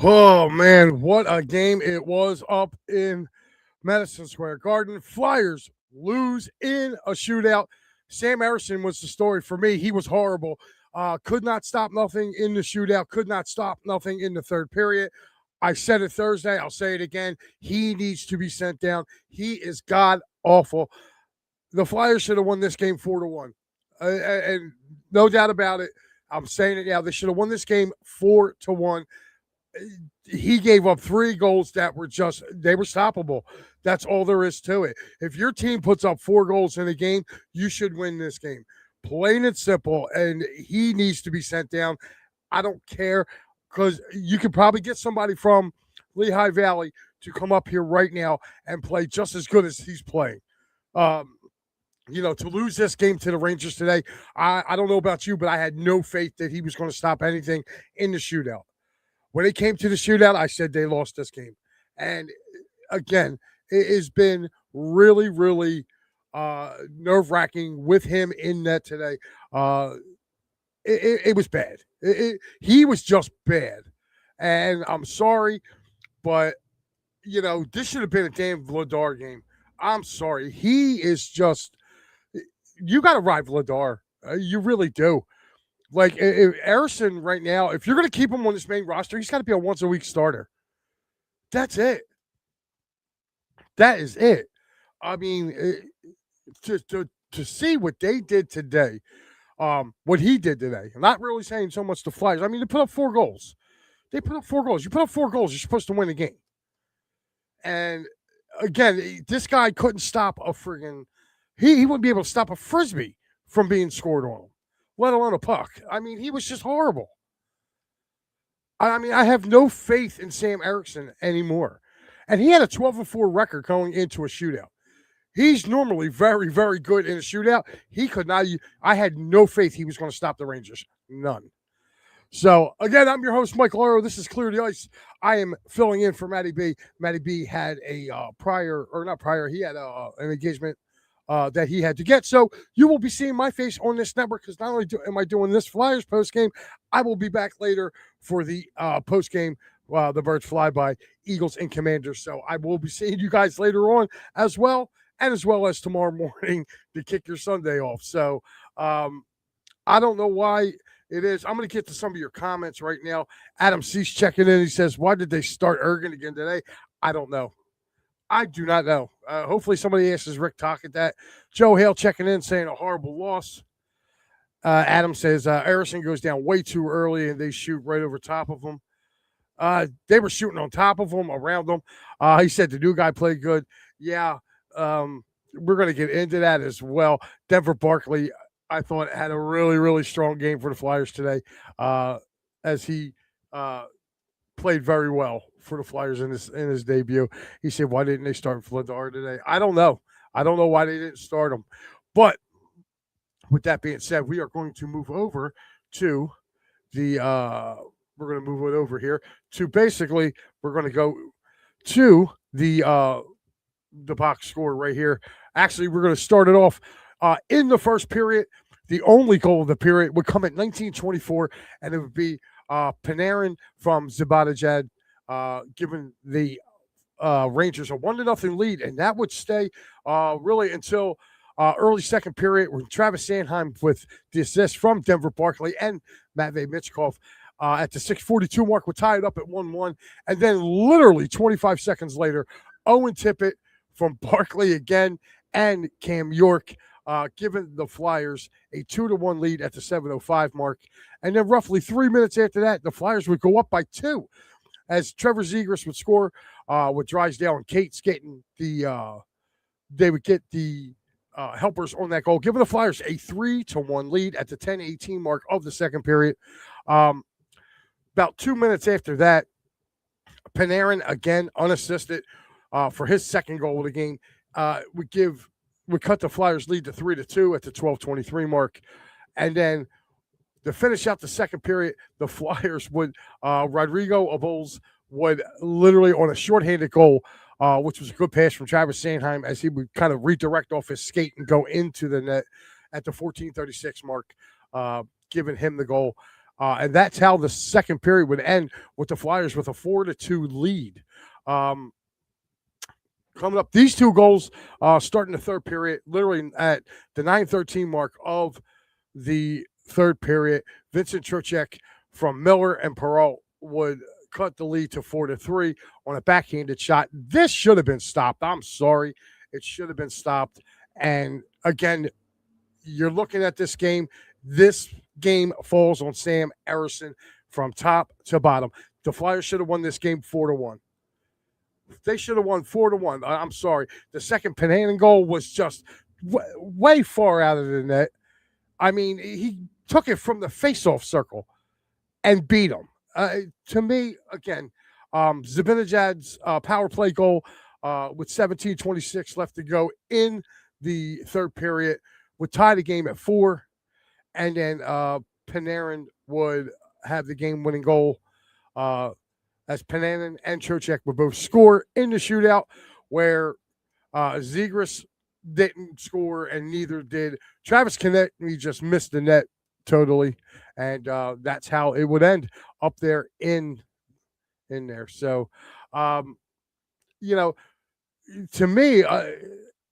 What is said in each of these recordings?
Oh man, what a game it was up in Madison Square Garden. Flyers lose in a shootout. Sam Harrison was the story for me. He was horrible. Could not stop nothing in the shootout. Could not stop nothing in the third period. I said it Thursday. I'll say it again. He needs to be sent down. He is god awful. The Flyers should have won this game 4-1, and no doubt about it. I'm saying it now. They should have won this game 4-1. He gave up 3 goals that were they were stoppable. That's all there is to it. If your team puts up 4 goals in a game, you should win this game. Plain and simple. And he needs to be sent down. I don't care, because you could probably get somebody from Lehigh Valley to come up here right now and play just as good as he's playing. To lose this game to the Rangers today, I don't know about you, but I had no faith that he was going to stop anything in the shootout. When it came to the shootout, I said they lost this game. And again, it has been really, really nerve-wracking with him in net today. It was bad. He was just bad. And I'm sorry, but, this should have been a damn Vladar game. I'm sorry. He is just – you got to ride Vladar. You really do. Like, if Harrison right now, if you're going to keep him on this main roster, he's got to be a once-a-week starter. That's it. That is it. I mean, to see what they did today, what he did today, I'm not really saying so much the Flyers. I mean, they put up 4 goals. They put up 4 goals. You put up 4 goals, you're supposed to win the game. And, again, this guy couldn't stop a friggin' he wouldn't be able to stop a Frisbee from being scored on him, let alone a puck. I mean, he was just horrible. I mean, I have no faith in Sam Erickson anymore. And he had a 12-4 record going into a shootout. He's normally very, very good in a shootout. He could not. I had no faith he was going to stop the Rangers. None. So, again, I'm your host, Mike Laro. This is Clear the Ice. I am filling in for Matty B. Matty B had a he had an engagement that he had to get. So you will be seeing my face on this network, because not only am I doing this Flyers postgame, I will be back later for the postgame, the Birds Fly by Eagles and Commanders. So I will be seeing you guys later on as well, and as well as tomorrow morning to kick your Sunday off. So I don't know why it is. I'm going to get to some of your comments right now. Adam C's checking in. He says, why did they start Ergen again today? I don't know. I do not know. Hopefully somebody asks Rick Tocchet that. Joe Hale checking in, saying a horrible loss. Adam says Harrison goes down way too early and they shoot right over top of him. They were shooting on top of him, around him. He said the new guy played good. Yeah, we're going to get into that as well. Denver Barkley, I thought, had a really, really strong game for the Flyers today, as he played very well for the Flyers in his debut. He said, why didn't they start Vladar today? I don't know. I don't know why they didn't start him. But with that being said, we are going to move over to the we're going to move it over here to basically we're going to go to the box score right here. Actually, we're going to start it off in the first period. The only goal of the period would come at 19:24, and it would be Panarin from Zibanejad, giving the Rangers a 1-0 lead, and that would stay really until early second period, when Travis Sanheim with the assist from Denver Barkley and Matvei Michkov at the 6:42 mark would tie it up at 1-1, and then literally 25 seconds later, Owen Tippett from Barkley again and Cam York, giving the Flyers a 2-1 lead at the 7:05 mark. And then roughly 3 minutes after that, the Flyers would go up by 2 as Trevor Zegras would score with Drysdale and Cates getting they would get the helpers on that goal, giving the Flyers a 3-1 lead at the 10:18 mark of the second period. About 2 minutes after that, Panarin, again unassisted for his second goal of the game, would cut the Flyers lead to 3-2 at the 12:23 mark. And then to finish out the second period, the Flyers would, Rodrigo Abols would literally on a shorthanded goal, which was a good pass from Travis Sanheim, as he would kind of redirect off his skate and go into the net at the 14:36 mark, giving him the goal. And that's how the second period would end, with the Flyers with a 4-2 lead. Coming up, these two goals starting the third period, literally at the 9:13 mark of the third period. Vincent Trocheck from Miller and Perrault would cut the lead to 4-3 on a backhanded shot. This should have been stopped. I'm sorry. It should have been stopped. And again, you're looking at this game. This game falls on Sam Ersson from top to bottom. The Flyers should have won this game 4-1. They should have won 4-1. I'm sorry. The second Panarin goal was just way far out of the net. I mean, he took it from the faceoff circle and beat him. To me, again, Zibanejad's power play goal with 17:26 left to go in the third period would tie the game at 4, and then Panarin would have the game-winning goal as Panarin and Trocheck would both score in the shootout, where Zegras didn't score and neither did Travis Konecny. He just missed the net totally, and that's how it would end up there in there. So, you know, to me,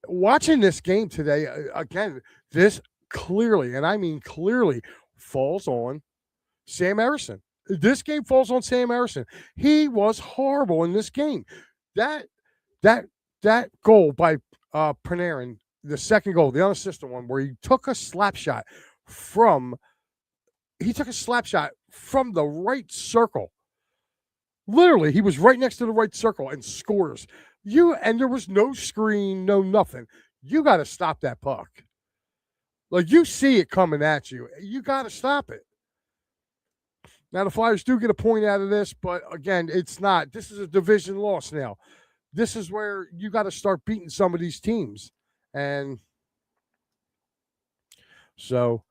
watching this game today, again, this clearly, and I mean clearly, falls on Sam Ersson. This game falls on Sam Ersson. He was horrible in this game. That goal by Panarin, the second goal, the unassisted one, where he took a slap shot from the right circle. Literally, he was right next to the right circle and scores. And there was no screen, no nothing. You got to stop that puck. Like, you see it coming at you. You got to stop it. Now, the Flyers do get a point out of this, but again, it's not. This is a division loss now. This is where you got to start beating some of these teams. And so,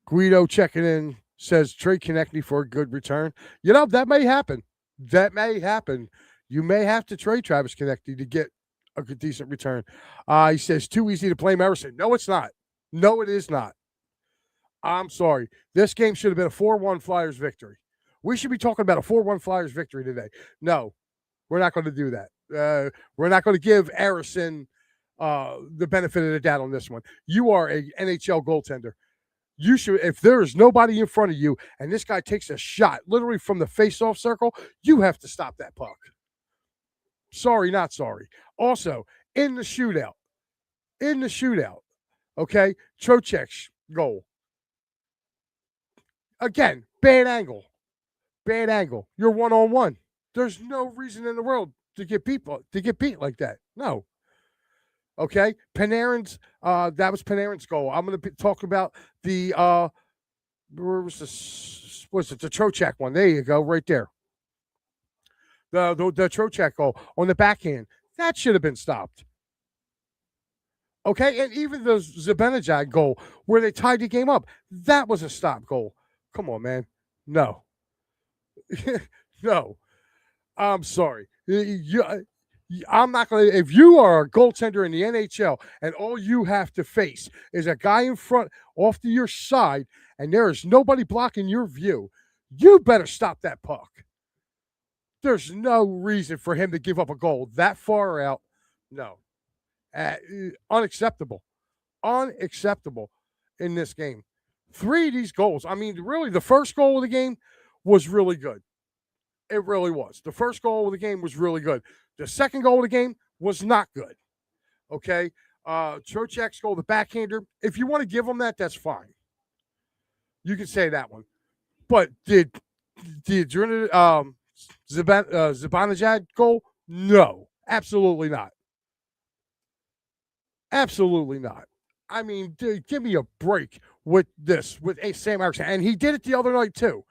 Guido checking in says trade Konecny for a good return. You know, that may happen. That may happen. You may have to trade Travis Konecny to get a good, decent return. He says, too easy to blame Ersson. No, it's not. No, it is not. I'm sorry. This game should have been a 4-1 Flyers victory. We should be talking about a 4-1 Flyers victory today. No, we're not going to do that. We're not going to give Ersson the benefit of the doubt on this one. You are an NHL goaltender. You should, if there is nobody in front of you and this guy takes a shot literally from the face-off circle, you have to stop that puck. Sorry, not sorry. Also, in the shootout, okay, Trocheck's goal. Again, bad angle. You're one-on-one. There's no reason in the world to get beat like that. No. Okay, Panarin's that was Panarin's goal. I'm going to talk about the where was this? Was it the Trocheck one? There you go, right there. The Trocheck goal on the backhand, that should have been stopped. Okay, and even the Zibanejad goal where they tied the game up, that was a stop goal. Come on, man. No. No. I'm sorry. I'm not going to. If you are a goaltender in the NHL and all you have to face is a guy in front off to your side and there is nobody blocking your view, you better stop that puck. There's no reason for him to give up a goal that far out. No. Unacceptable. Unacceptable in this game. 3 of these goals. I mean, really, the first goal of the game was really good. It really was. The first goal of the game was really good. The second goal of the game was not good. Okay? Trocheck's goal, the backhander, if you want to give him that, that's fine. You can say that one. But did Zibanejad goal? No. Absolutely not. Absolutely not. I mean, dude, give me a break with this, with Sam Ersson. And he did it the other night, too.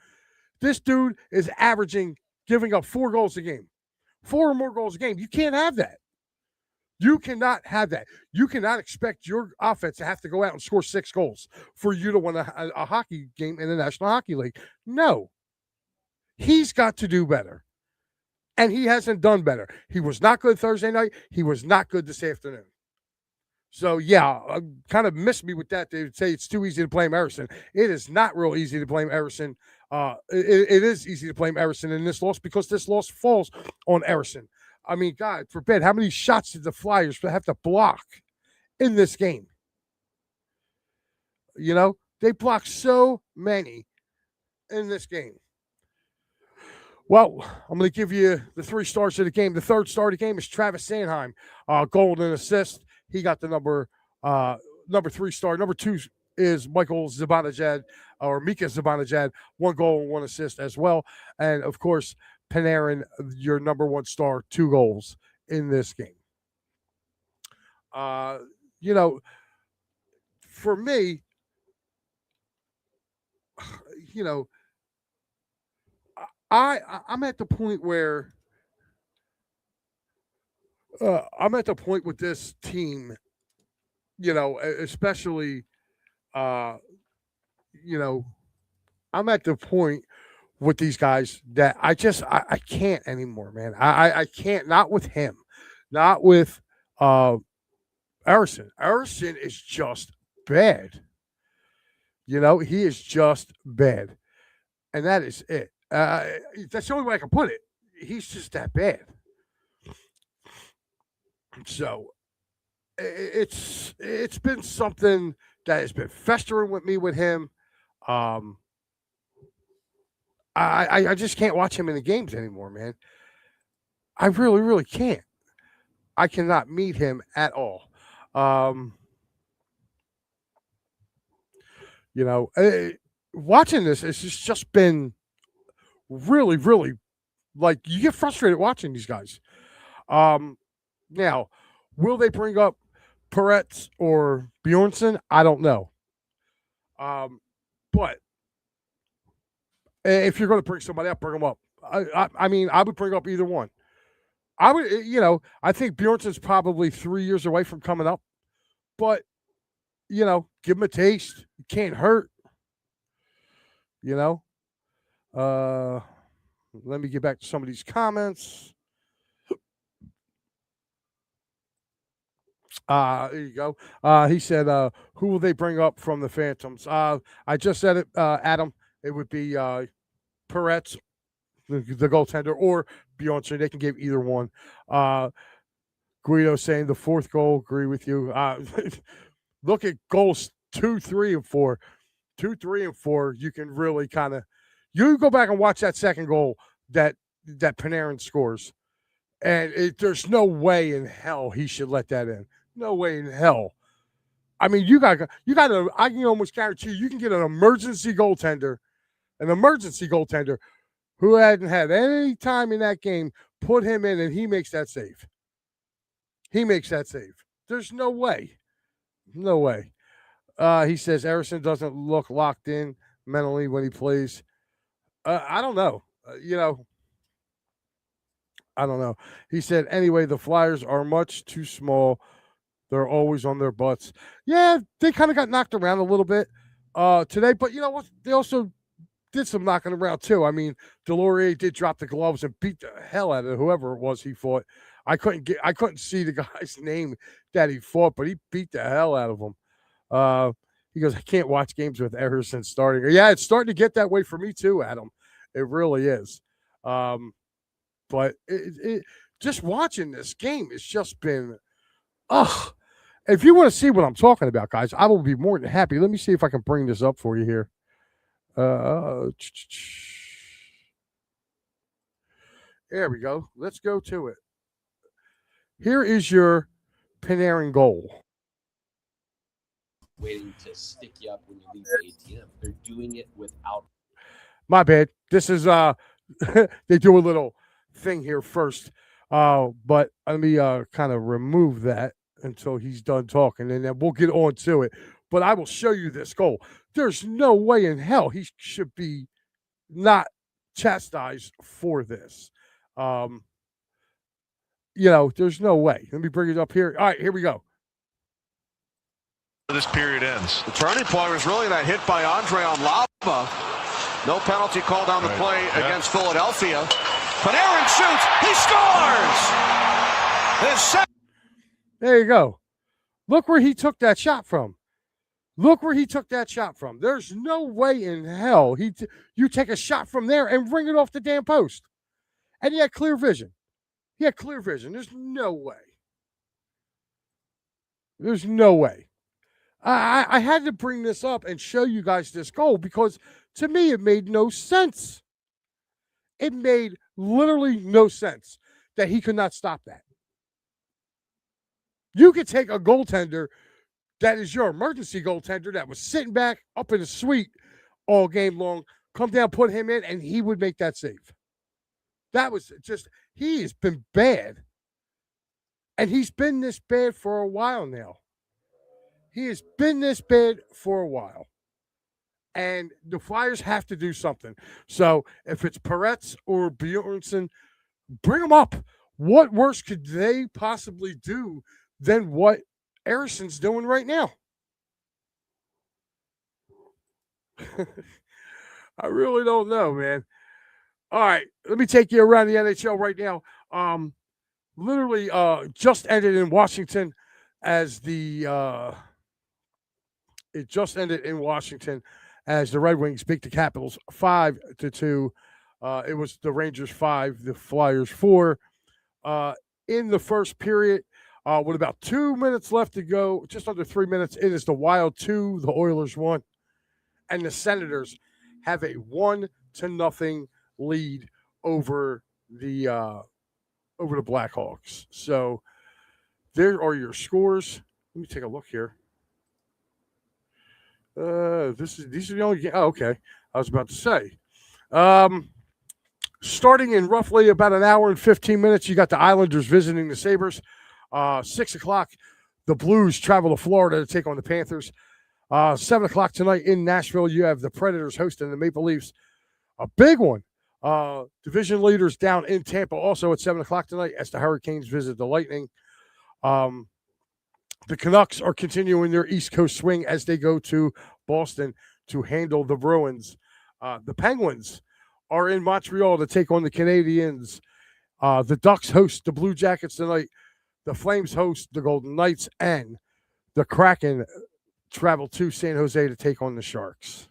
This dude is averaging giving up 4 goals a game. 4 or more goals a game. You can't have that. You cannot have that. You cannot expect your offense to have to go out and score 6 goals for you to win a hockey game in the National Hockey League. No. He's got to do better. And he hasn't done better. He was not good Thursday night. He was not good this afternoon. So, yeah, kind of missed me with that. They would say it's too easy to blame Everson. It is not real easy to blame Everson. It is easy to blame Everson in this loss because this loss falls on Everson. I mean, God forbid, how many shots did the Flyers have to block in this game? You know, they blocked so many in this game. Well, I'm going to give you the 3 stars of the game. The 3rd star of the game is Travis Sanheim, goal and assist. He got the number 3 star. Number 2 is Michael Zibanejad or Mika Zibanejad, 1 goal and 1 assist as well. And of course, Panarin, your number 1 star, 2 goals in this game. You know, for me, you know, I'm at the point where I'm at the point with this team, you know, especially, you know, I'm at the point with these guys that I can't anymore, man. I can't, not with him, not with Erison. Erison is just bad. You know, he is just bad. And that is it. That's the only way I can put it. He's just that bad. So it's been something that has been festering with me with him. I just can't watch him in the games anymore, man. I really, really can't. I cannot meet him at all. You know, watching this, it's just been really, really, like, you get frustrated watching these guys. Now, will they bring up Peretz or Bjornsson? I don't know. But if you're going to bring somebody up, bring them up. I mean, I would bring up either one. I would, you know, I think Bjornsson's probably 3 years away from coming up, but, you know, give him a taste. It can't hurt. You know? Let me get back to some of these comments. There you go. He said, who will they bring up from the Phantoms? I just said it, Adam. It would be Peretz, the goaltender, or Bjornsson. They can give either one. Guido saying the 4th goal. Agree with you. Look at goals 2, 3, and 4. 2, 3, and 4. You can really kind of, you go back and watch that 2nd goal that Panarin scores, and there's no way in hell he should let that in. No way in hell. I mean, you got I can almost guarantee you can get an emergency goaltender who hadn't had any time in that game, put him in, and he makes that save. There's no way. No way. He says Erison doesn't look locked in mentally when he plays. I don't know. You know, I don't know. He said, anyway, the Flyers are much too small. They're always on their butts. Yeah, they kind of got knocked around a little bit today, but you know what? They also did some knocking around too. I mean, Delorier did drop the gloves and beat the hell out of whoever it was he fought. I couldn't see the guy's name that he fought, but he beat the hell out of him. He goes, I can't watch games with Everson starting. Yeah, it's starting to get that way for me too, Adam. It really is. But just watching this game, it's just been, ugh. If you want to see what I'm talking about, guys, I will be more than happy. Let me see if I can bring this up for you here. There we go. Let's go to it. Here is your Panarin goal. Waiting to stick you up when you leave the ATM. They're doing it without. My bad. This is they do a little thing here first. But let me kind of remove that until he's done talking, and then we'll get on to it. But I will show you this goal. There's no way in hell he should be not chastised for this. You know, there's no way. Let me bring it up here. All right, here we go. This period ends. The turning point was really that hit by Andre on Lava. No penalty called on the play against Philadelphia. Panarin shoots. He scores! There you go. Look where he took that shot from. Look where he took that shot from. There's no way in hell you take a shot from there and ring it off the damn post. And he had clear vision. He had clear vision. There's no way. There's no way. I had to bring this up and show you guys this goal because to me it made no sense. It made literally no sense that he could not stop that. You could take a goaltender that is your emergency goaltender that was sitting back up in the suite all game long, come down, put him in, and he would make that save. That was just, he has been bad. And he's been this bad for a while now. He has been this bad for a while. And the Flyers have to do something. So if it's Peretz or Bjornsson, bring them up. What worse could they possibly do than what Ericsson's doing right now? I really don't know, man. All right, let me take you around the NHL right now. Literally just ended in Washington as the it just ended in Washington as the Red Wings beat the Capitals 5-2. It was the Rangers 5, the Flyers 4. In the first period, with about 2 minutes left to go, just under 3 minutes, it is the Wild 2, the Oilers 1, and the Senators have a 1-0 lead over the Blackhawks. So there are your scores. Let me take a look here. These are the only games. Oh, okay. I was about to say. Starting in roughly about an hour and 15 minutes, you got the Islanders visiting the Sabres. 6 o'clock, the Blues travel to Florida to take on the Panthers. 7 o'clock tonight in Nashville, you have the Predators hosting the Maple Leafs. A big one. Division leaders down in Tampa also at 7 o'clock tonight as the Hurricanes visit the Lightning. The Canucks are continuing their East Coast swing as they go to Boston to handle the Bruins. The Penguins are in Montreal to take on the Canadiens. The Ducks host the Blue Jackets tonight. The Flames host the Golden Knights, and the Kraken travel to San Jose to take on the Sharks.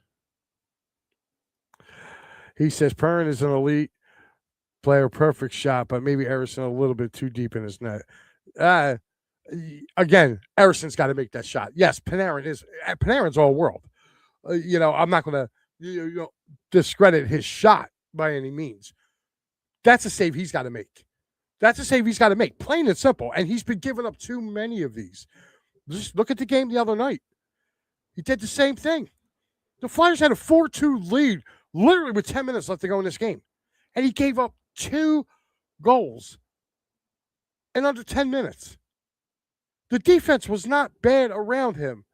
He says Perrin is an elite player, perfect shot, but maybe Eriksson a little bit too deep in his net. Again, Eriksson's got to make that shot. Yes, Panarin's all world. I'm not going to discredit his shot by any means. That's a save he's got to make. Plain and simple. And he's been giving up too many of these. Just look at the game the other night. He did the same thing. The Flyers had a 4-2 lead literally with 10 minutes left to go in this game. And he gave up 2 goals in under 10 minutes. The defense was not bad around him.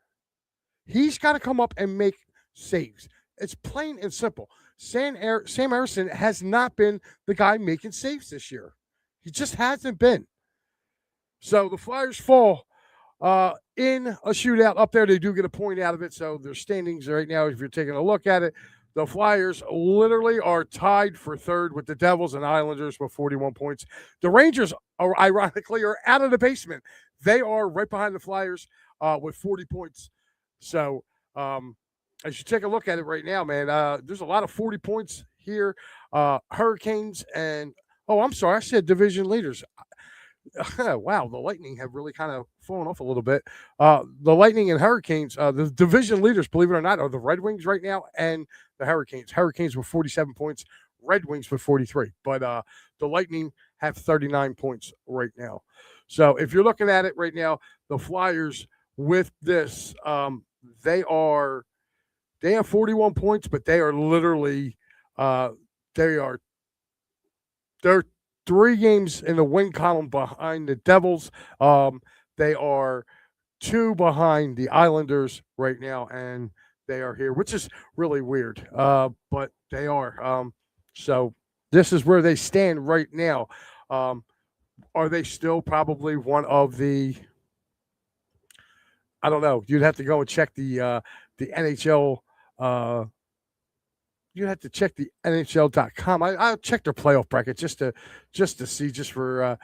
He's got to come up and make saves. It's plain and simple. Sam Ersson has not been the guy making saves this year. He just hasn't been. So the Flyers fall in a shootout up there. They do get a point out of it. So their standings right now, if you're taking a look at it, the Flyers literally are tied for third with the Devils and Islanders with 41 points. The Rangers, ironically, are out of the basement. They are right behind the Flyers with 40 points. So as you take a look at it right now, man, there's a lot of 40 points here. Hurricanes and, I'm sorry, I said division leaders. Wow, the Lightning have really kind of fallen off a little bit. The Lightning and Hurricanes, the division leaders, believe it or not, are the Red Wings right now and the Hurricanes. Hurricanes with 47 points, Red Wings with 43. But the Lightning have 39 points right now. So if you're looking at it right now, the Flyers with this, they have 41 points, but they are literally they're 3 games in the win column behind the Devils. They are 2 behind the Islanders right now, and they are here, which is really weird. But they are. So this is where they stand right now. Are they still probably one of the? I don't know. You'd have to go and check the NHL. You have to check the NHL.com. I'll check their playoff bracket just to see, just for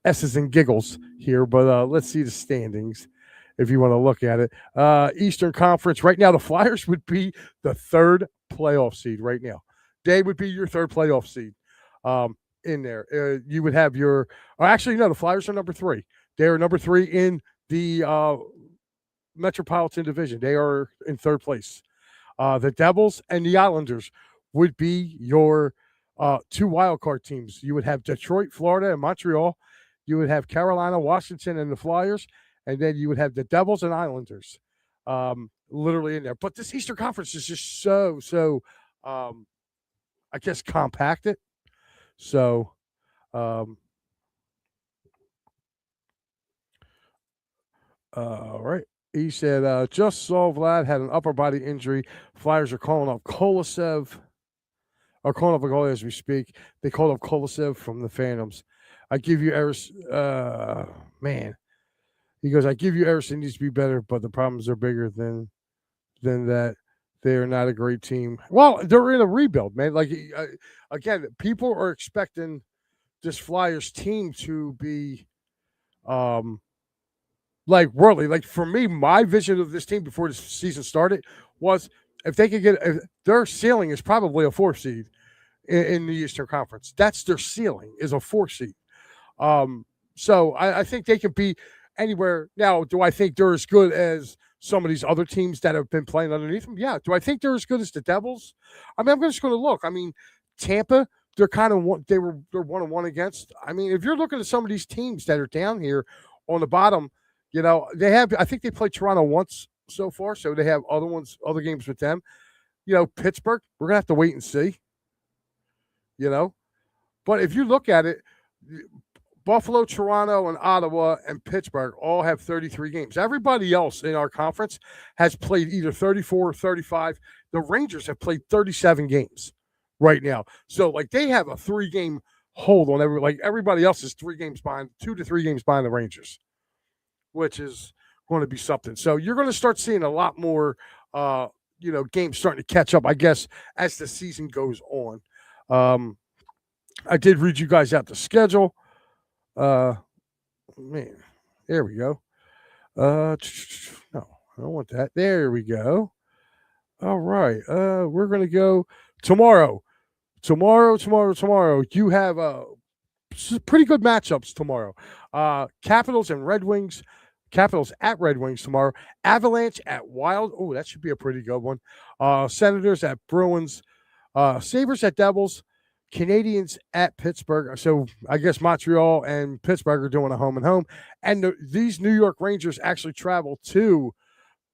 S's and giggles here. But let's see the standings. if you want to look at it. Eastern Conference right now, the Flyers would be the third playoff seed right now. They would be your third playoff seed in there. You would have your actually no, the Flyers are number 3. They are number 3 in the Metropolitan Division. They are in third place. The Devils and the Islanders would be your 2 wildcard teams. You would have Detroit, Florida, and Montreal. You would have Carolina, Washington, and the Flyers. And then you would have the Devils and Islanders literally in there. But this Eastern Conference is just so I guess, compacted. So all right. He said, just saw Vlad had an upper body injury. Flyers are calling up Kolosev. Or calling up a goalie as we speak. They called up Kolosev from the Phantoms. I give you man. He goes, I give you Emerson needs to be better, but the problems are bigger than that. They are not a great team. Well, they're in a rebuild, man. Like, again, people are expecting this Flyers team to be like worldly. Like, for me, my vision of this team before the season started was if they could get their ceiling is probably a 4 seed in the Eastern Conference. That's their ceiling, is a 4 seed. So I think they could be anywhere. Now, do I think they're as good as some of these other teams that have been playing underneath them? Yeah. Do I think they're as good as the Devils? I mean, I'm just going to look. I mean, Tampa, they're kind of they're 1-1 against. I mean, if you're looking at some of these teams that are down here on the bottom, you know, they have. I think they played Toronto once so far, so they have other games with them. You know, Pittsburgh, we're gonna have to wait and see. You know, but if you look at it, Buffalo, Toronto, and Ottawa and Pittsburgh all have 33 games. Everybody else in our conference has played either 34 or 35. The Rangers have played 37 games right now. So, like, they have a 3-game hold on everybody else is 3 games behind, 2 to 3 games behind the Rangers, which is going to be something. So you're going to start seeing a lot more, games starting to catch up, I guess, as the season goes on. I did read you guys out the schedule. Man, there we go. No, I don't want that. There we go. All right. We're gonna go tomorrow. Tomorrow. You have pretty good matchups tomorrow. Capitals and Red Wings. Capitals at Red Wings tomorrow. Avalanche at Wild. Oh, that should be a pretty good one. Senators at Bruins. Sabres at Devils. Canadians at Pittsburgh. So I guess Montreal and Pittsburgh are doing a home and home. And these New York Rangers actually travel to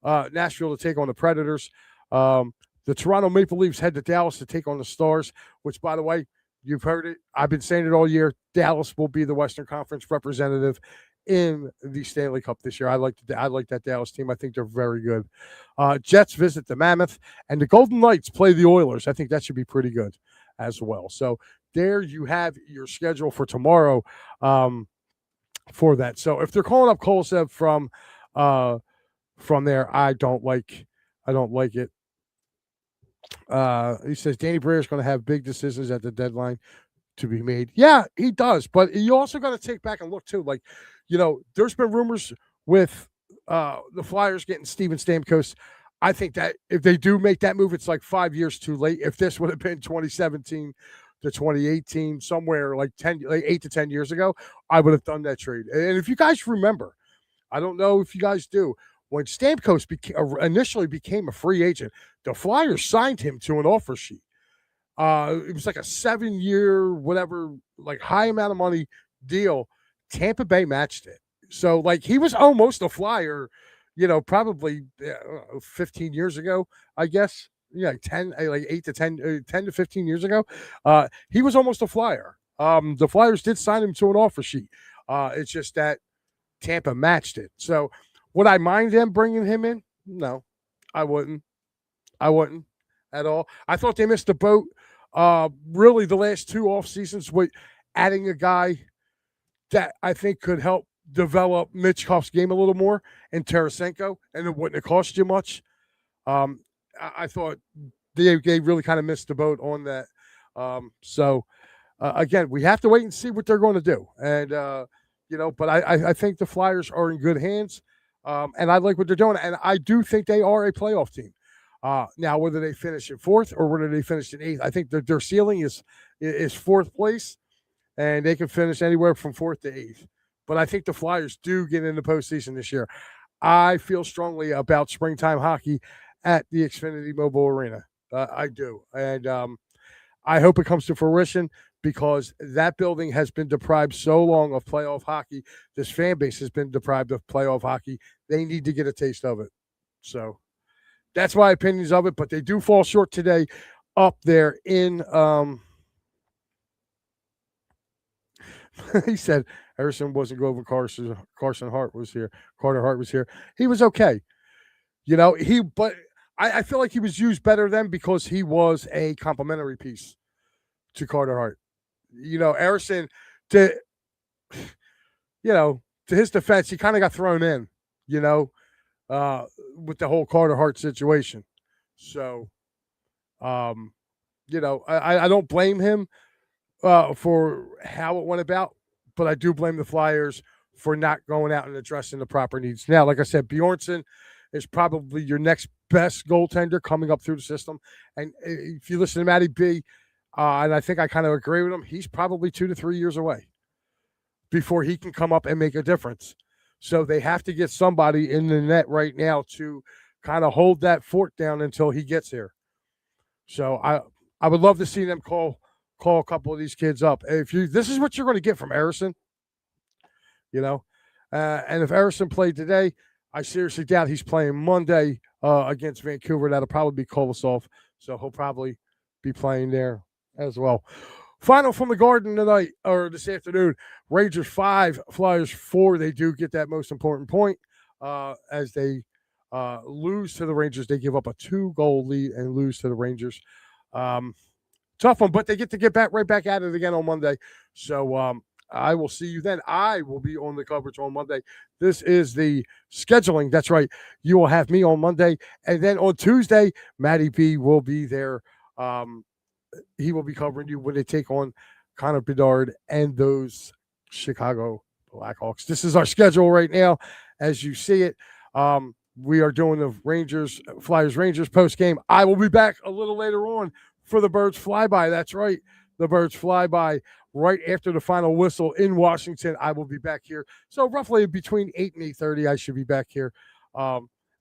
Nashville to take on the Predators. The Toronto Maple Leafs head to Dallas to take on the Stars, which, by the way, you've heard it. I've been saying it all year. Dallas will be the Western Conference representative in the Stanley Cup this year. I like that Dallas team. I think they're very good. Jets visit the Mammoth, and the Golden Knights play the Oilers. I think that should be pretty good as well. So there you have your schedule for tomorrow for that. So if they're calling up Kolosev from there, I don't like it. He says Danny Briere is going to have big decisions at the deadline to be made. Yeah, he does. But you also got to take back and look too. Like, there's been rumors with the Flyers getting Steven Stamkos. I think that if they do make that move, it's like 5 years too late. If this would have been 2017 to 2018, somewhere like 8 to 10 years ago, I would have done that trade. And if you guys remember, I don't know if you guys do, when Stamkos initially became a free agent, the Flyers signed him to an offer sheet. It was like a 7-year, whatever, like high amount of money deal. Tampa Bay matched it. So, like, he was almost a Flyer, probably 15 years ago, I guess. Yeah, 8 to 10 to 15 years ago. He was almost a Flyer. The Flyers did sign him to an offer sheet. It's just that Tampa matched it. So, would I mind them bringing him in? No, I wouldn't. At all. I thought they missed the boat. Really, the last 2 off seasons with adding a guy that I think could help develop Mitch Huff's game a little more and Tarasenko, and it wouldn't have cost you much. I thought they really kind of missed the boat on that. Again, we have to wait and see what they're going to do. And, but I think the Flyers are in good hands. And I like what they're doing. And I do think they are a playoff team. Now, whether they finish in 4th or whether they finish in 8th, I think their ceiling is 4th place, and they can finish anywhere from 4th to 8th. But I think the Flyers do get in the postseason this year. I feel strongly about springtime hockey at the Xfinity Mobile Arena. I do. And I hope it comes to fruition because that building has been deprived so long of playoff hockey. This fan base has been deprived of playoff hockey. They need to get a taste of it. So that's my opinions of it, but they do fall short today up there in he said Harrison wasn't good when Carson Hart was here. Carter Hart was here. He was okay. But I feel like he was used better then because he was a complimentary piece to Carter Hart. Harrison, to his defense, he kind of got thrown in, with the whole Carter Hart situation. So, I don't blame him for how it went about, but I do blame the Flyers for not going out and addressing the proper needs. Now, like I said, Bjornsson is probably your next best goaltender coming up through the system. And if you listen to Matty B, and I think I kind of agree with him, he's probably 2 to 3 years away before he can come up and make a difference. So they have to get somebody in the net right now to kind of hold that fort down until he gets here. So I would love to see them call a couple of these kids up. This is what you're going to get from Harrison, and if Harrison played today, I seriously doubt he's playing Monday against Vancouver. That'll probably be Kolosov, so he'll probably be playing there as well. Final from the Garden tonight, or this afternoon, Rangers 5, Flyers 4. They do get that most important point as they lose to the Rangers. They give up a 2-goal lead and lose to the Rangers. Tough one, but they get right back at it again on Monday. So I will see you then. I will be on the coverage on Monday. This is the scheduling. That's right. You will have me on Monday. And then on Tuesday, Matty B will be there. He will be covering you when they take on Connor Bedard and those Chicago Blackhawks. This is our schedule right now as you see it. We are doing the Flyers-Rangers post-game. I will be back a little later on for the Birds Flyby. That's right. The Birds Flyby right after the final whistle in Washington. I will be back here. So roughly between 8 and 8:30, I should be back here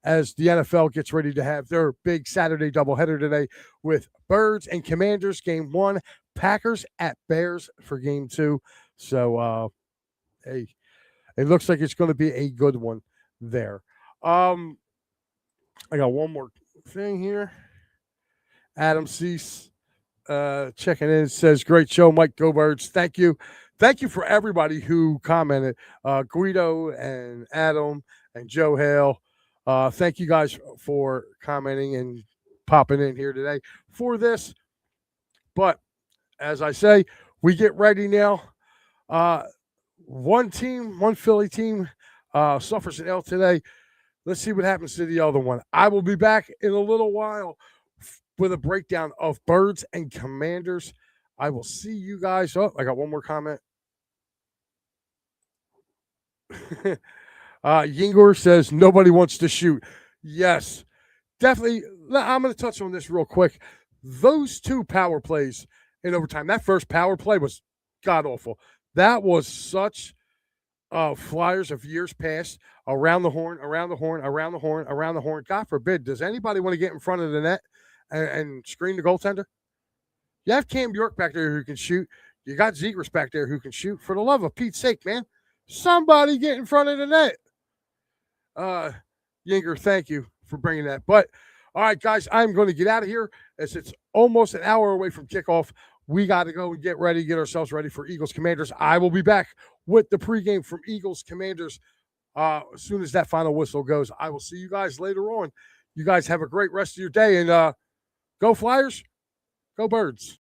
as the NFL gets ready to have their big Saturday doubleheader today with Birds and Commanders, game 1, Packers at Bears for game 2. So, hey, it looks like it's going to be a good one there. I got one more thing here. Adam Cease checking in, says, great show, Mike. Go Birds. Thank you. Thank you for everybody who commented. Guido and Adam and Joe Hale. Thank you guys for commenting and popping in here today for this. But as I say, we get ready now. One Philly team suffers an L today. Let's see what happens to the other one. I will be back in a little while with a breakdown of Birds and Commanders. I will see you guys. Oh, I got one more comment. Yingor says, nobody wants to shoot. Yes, definitely. I'm going to touch on this real quick. Those 2 power plays in overtime, that first power play was god-awful. That was such Flyers of years past, around the horn. God forbid, does anybody want to get in front of the net and screen the goaltender? You have Cam York back there who can shoot. You got Zegras back there who can shoot. For the love of Pete's sake, man, somebody get in front of the net. Yinger, thank you for bringing that. But, all right, guys, I'm going to get out of here as it's almost an hour away from kickoff. We got to go and get ourselves ready for Eagles Commanders. I will be back with the pregame from Eagles Commanders as soon as that final whistle goes. I will see you guys later on. You guys have a great rest of your day, and go Flyers, go Birds.